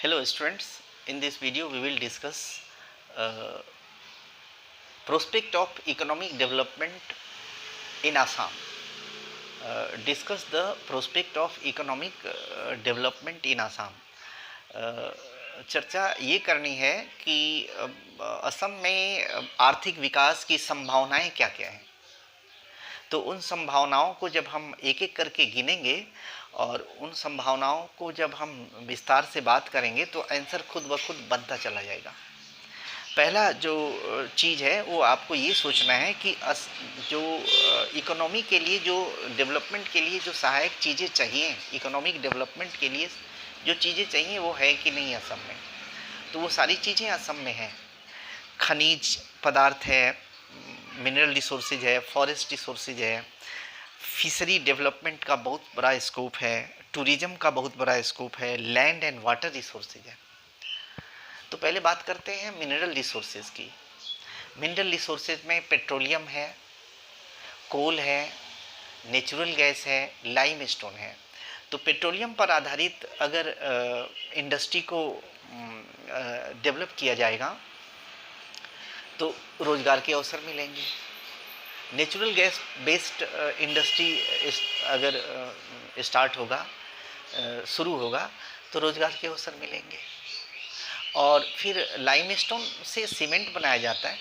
Hello students, in this video we will discuss uh, prospect of economic development in Assam. Discuss the prospect of economic development in Assam. चर्चा ये करनी है कि असम में आर्थिक विकास की संभावनाएं क्या क्या हैं। तो उन संभावनाओं को जब हम एक एक करके गिनेंगे और उन संभावनाओं को जब हम विस्तार से बात करेंगे तो आंसर खुद ब खुद बनता चला जाएगा। पहला जो चीज़ है वो आपको ये सोचना है कि जो इकोनॉमी के लिए, जो डेवलपमेंट के लिए जो सहायक चीज़ें चाहिए, इकोनॉमिक डेवलपमेंट के लिए जो चीज़ें चाहिए वो है कि नहीं असम में। तो वो सारी चीज़ें असम में हैं। खनिज पदार्थ है, मिनरल रिसोर्सेज है, फॉरेस्ट रिसोर्सेज है, फिशरी डेवलपमेंट का बहुत बड़ा स्कोप है, टूरिज्म का बहुत बड़ा स्कोप है, लैंड एंड वाटर रिसोर्सेज है। तो पहले बात करते हैं मिनरल रिसोर्सेज की। मिनरल रिसोर्सेज में पेट्रोलियम है, कोल है, नेचुरल गैस है, लाइम स्टोन है। तो पेट्रोलियम पर आधारित अगर इंडस्ट्री को डेवलप किया जाएगा तो रोज़गार के अवसर मिलेंगे। नेचुरल गैस बेस्ड इंडस्ट्री अगर स्टार्ट होगा, शुरू होगा तो रोज़गार के अवसर मिलेंगे। और फिर लाइमस्टोन से सीमेंट बनाया जाता है,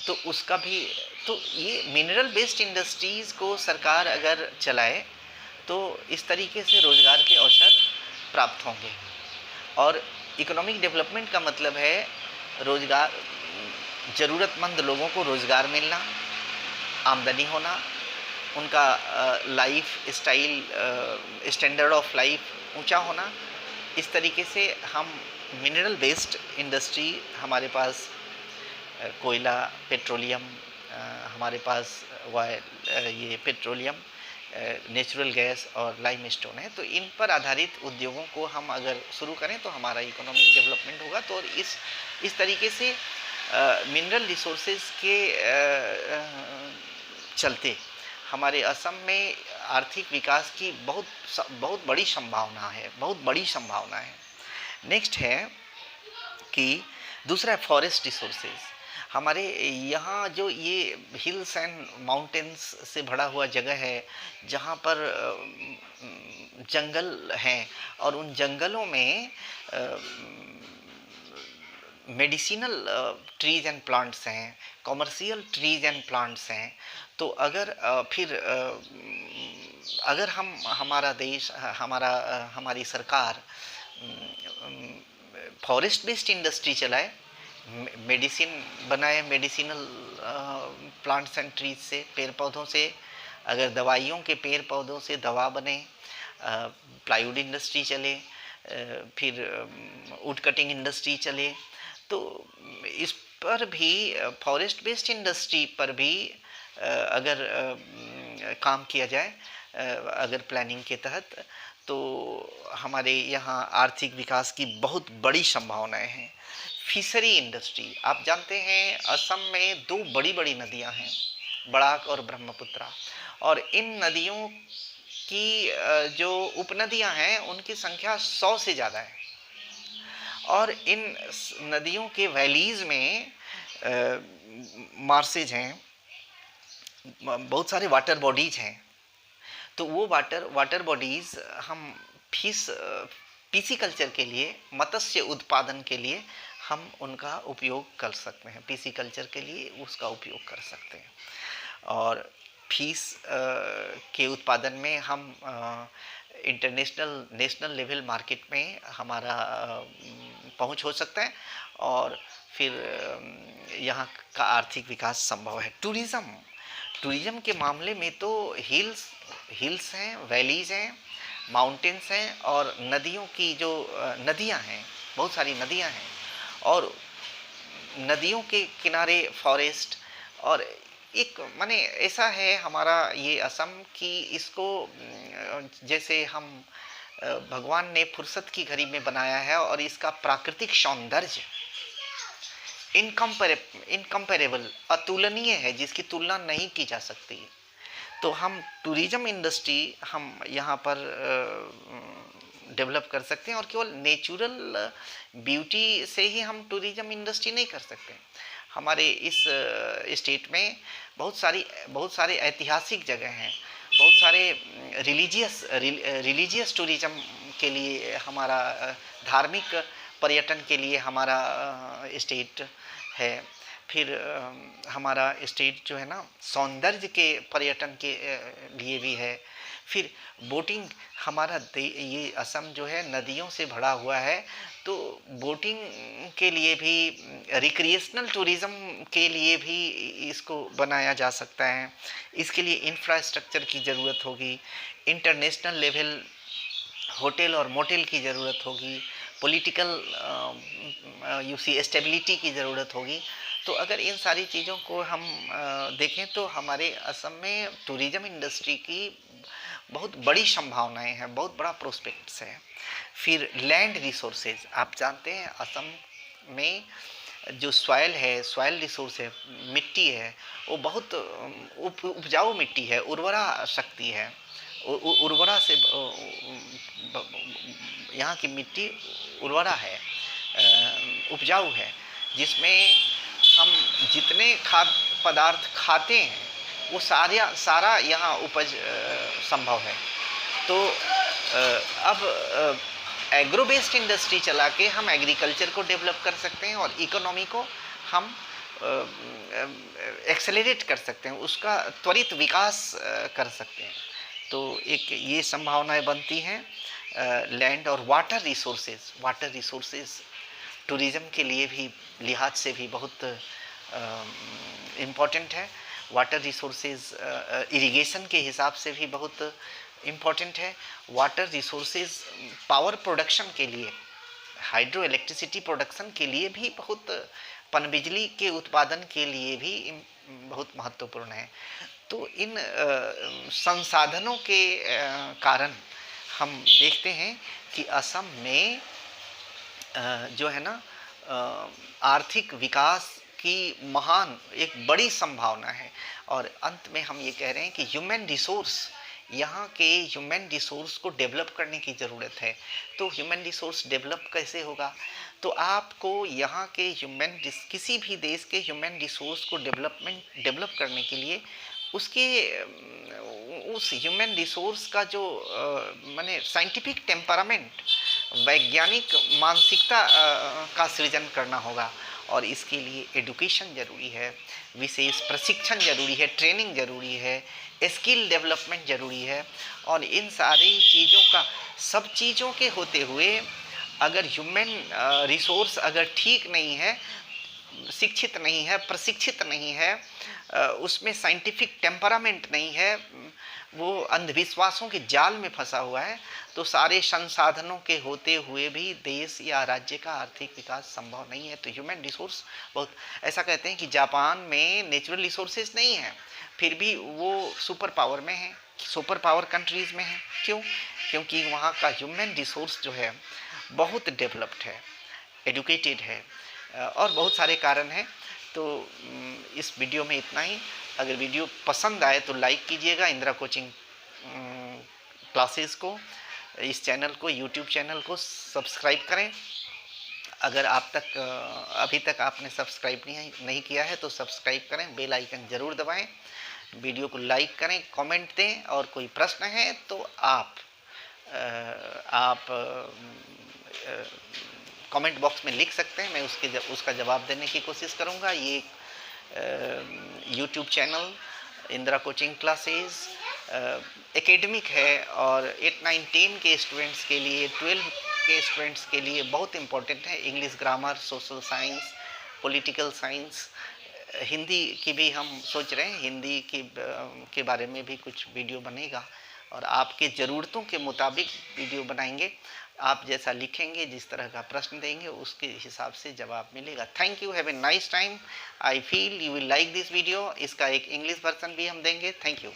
तो उसका भी, तो ये मिनरल बेस्ड इंडस्ट्रीज़ को सरकार अगर चलाए तो इस तरीके से रोज़गार के अवसर प्राप्त होंगे। और इकोनॉमिक डेवलपमेंट का मतलब है रोज़गार, ज़रूरतमंद लोगों को रोज़गार मिलना, आमदनी होना, उनका life style, standard of life ऊंचा होना। इस तरीके से हम मिनरल बेस्ड इंडस्ट्री, हमारे पास कोयला, पेट्रोलियम, हमारे पास ये पेट्रोलियम, नेचुरल गैस और लाइम स्टोन है। तो इन पर आधारित उद्योगों को हम अगर शुरू करें तो हमारा इकोनॉमिक डेवलपमेंट होगा। तो इस तरीके से मिनरल रिसोर्सेज के चलते हमारे असम में आर्थिक विकास की बहुत बड़ी संभावना है, बहुत बड़ी संभावना है। नेक्स्ट है कि दूसरा फॉरेस्ट रिसोर्सेज। हमारे यहाँ जो ये हिल्स एंड माउंटेन्स से भरा हुआ जगह है, जहाँ पर जंगल हैं और उन जंगलों में मेडिसिनल ट्रीज एंड प्लांट्स हैं, कॉमर्शियल ट्रीज एंड प्लांट्स हैं। तो अगर हमारा देश, हमारी सरकार फॉरेस्ट बेस्ड इंडस्ट्री चलाए, मेडिसिन बनाए, मेडिसिनल प्लांट्स एंड ट्रीज से, पेड़ पौधों से, अगर दवाइयों के पेड़ पौधों से दवा बने, प्लाईवुड इंडस्ट्री चले, फिर वुड कटिंग इंडस्ट्री चले, तो इस पर भी, फॉरेस्ट बेस्ड इंडस्ट्री पर भी अगर काम किया जाए, अगर प्लानिंग के तहत, तो हमारे यहाँ आर्थिक विकास की बहुत बड़ी संभावनाएं हैं। फिशरी इंडस्ट्री, आप जानते हैं असम में दो बड़ी बड़ी नदियां हैं, बराक और ब्रह्मपुत्रा। और इन नदियों की जो उपनदियां हैं उनकी संख्या 100 से ज़्यादा है। और इन नदियों के वैलीज़ में मार्सेज हैं, बहुत सारे वाटर बॉडीज हैं। तो वो वाटर बॉडीज़ हम पीसी कल्चर के लिए, मत्स्य उत्पादन के लिए हम उनका उपयोग कर सकते हैं, पीसी कल्चर के लिए उसका उपयोग कर सकते हैं। और फीस के उत्पादन में हम नेशनल लेवल मार्केट में हमारा पहुंच हो सकता है और फिर यहाँ का आर्थिक विकास संभव है। टूरिज़्म के मामले में तो हिल्स हैं, वैलीज़ हैं, माउंटेन्स हैं, और नदियों की जो नदियाँ हैं, बहुत सारी नदियाँ हैं, और नदियों के किनारे फॉरेस्ट। और एक माने ऐसा है हमारा ये असम कि इसको जैसे हम भगवान ने फुर्सत की घड़ी में बनाया है, और इसका प्राकृतिक सौंदर्य इनकम्पेरेबल, अतुलनीय है, जिसकी तुलना नहीं की जा सकती। तो हम टूरिज़्म इंडस्ट्री हम यहाँ पर डेवलप कर सकते हैं, और केवल नेचुरल ब्यूटी से ही हम टूरिज्म इंडस्ट्री नहीं कर सकते। हमारे इस स्टेट में बहुत सारे ऐतिहासिक जगह हैं, बहुत सारे रिलीजियस टूरिज्म के लिए हमारा धार्मिक पर्यटन के लिए हमारा स्टेट है। फिर हमारा स्टेट जो है ना सौंदर्य के पर्यटन के लिए भी है। फिर बोटिंग, हमारा ये असम जो है नदियों से भरा हुआ है, तो बोटिंग के लिए भी, रिक्रिएशनल टूरिज्म के लिए भी इसको बनाया जा सकता है। इसके लिए इंफ्रास्ट्रक्चर की ज़रूरत होगी, इंटरनेशनल लेवल होटल और मोटेल की ज़रूरत होगी, पॉलिटिकल स्टेबिलिटी की ज़रूरत होगी। तो अगर इन सारी चीज़ों को हम देखें तो हमारे असम में टूरिज़्म इंडस्ट्री की बहुत बड़ी संभावनाएं हैं, बहुत बड़ा प्रोस्पेक्ट्स है। फिर लैंड रिसोर्सेज, आप जानते हैं असम में जो सॉइल है, सॉइल रिसोर्स है, मिट्टी है, वो बहुत उपजाऊ मिट्टी है, उर्वरा शक्ति है, उर्वरा से यहाँ की मिट्टी उर्वरा है, उपजाऊ है, जिसमें हम जितने खाद्य पदार्थ खाते हैं वो सारा यहाँ उपज संभव है। तो अब एग्रो बेस्ड इंडस्ट्री चला के हम एग्रीकल्चर को डेवलप कर सकते हैं और इकोनॉमी को हम एक्सेलरेट कर सकते हैं, उसका त्वरित विकास कर सकते हैं। तो एक ये संभावनाएं बनती हैं। लैंड और वाटर रिसोर्सेज टूरिज़्म के लिए भी लिहाज से भी बहुत इम्पॉर्टेंट है। वाटर रिसोर्सेज इरिगेशन के हिसाब से भी बहुत इम्पॉर्टेंट है। वाटर रिसोर्सेज पावर प्रोडक्शन के लिए, हाइड्रो इलेक्ट्रिसिटी प्रोडक्शन के लिए भी बहुत, पनबिजली के उत्पादन के लिए भी बहुत महत्वपूर्ण है। तो इन संसाधनों के कारण हम देखते हैं कि असम में जो है ना आर्थिक विकास की महान एक बड़ी संभावना है। और अंत में हम ये कह रहे हैं कि ह्यूमन रिसोर्स, यहाँ के ह्यूमन रिसोर्स को डेवलप करने की ज़रूरत है। तो ह्यूमन रिसोर्स डेवलप कैसे होगा? तो आपको यहाँ के किसी भी देश के ह्यूमन रिसोर्स को डेवलप करने के लिए उस ह्यूमन रिसोर्स का जो माने साइंटिफिक टेम्परामेंट, वैज्ञानिक मानसिकता का सृजन करना होगा। और इसके लिए एडुकेशन ज़रूरी है, विशेष प्रशिक्षण ज़रूरी है, ट्रेनिंग ज़रूरी है, स्किल डेवलपमेंट ज़रूरी है। और इन सारी चीज़ों का, सब चीज़ों के होते हुए अगर ह्यूमन रिसोर्स अगर ठीक नहीं है, शिक्षित नहीं है, प्रशिक्षित नहीं है, उसमें साइंटिफिक टेम्परामेंट नहीं है, वो अंधविश्वासों के जाल में फंसा हुआ है, तो सारे संसाधनों के होते हुए भी देश या राज्य का आर्थिक विकास संभव नहीं है। तो ह्यूमन रिसोर्स बहुत, ऐसा कहते हैं कि जापान में नेचुरल रिसोर्सेज नहीं है, फिर भी वो सुपर पावर में है, सुपर पावर कंट्रीज़ में है। क्यों? क्योंकि वहाँ का ह्यूमन रिसोर्स जो है बहुत डेवलप्ड है, एडुकेटेड है, और बहुत सारे कारण हैं। तो इस वीडियो में इतना ही। अगर वीडियो पसंद आए तो लाइक कीजिएगा इंदिरा कोचिंग क्लासेस को, इस चैनल को, यूट्यूब चैनल को सब्सक्राइब करें। अगर अभी तक आपने सब्सक्राइब नहीं किया है तो सब्सक्राइब करें, बेल आइकन ज़रूर दबाएं, वीडियो को लाइक करें, कमेंट दें, और कोई प्रश्न है तो आप कमेंट बॉक्स में लिख सकते हैं, मैं उसका जवाब देने की कोशिश करूंगा। ये YouTube channel Indira coaching classes academic है, और 8, 9, 10 के स्टूडेंट्स के लिए, 12 के स्टूडेंट्स के लिए बहुत इम्पोर्टेंट है। English grammar, social science, political science, Hindi की भी हम सोच रहे हैं, हिंदी के बारे में भी कुछ वीडियो बनेगा, और आपके ज़रूरतों के मुताबिक वीडियो बनाएंगे। आप जैसा लिखेंगे, जिस तरह का प्रश्न देंगे, उसके हिसाब से जवाब मिलेगा। Thank you, have a nice time. I feel you will like this video. इसका एक इंग्लिश वर्जन भी हम देंगे। Thank you.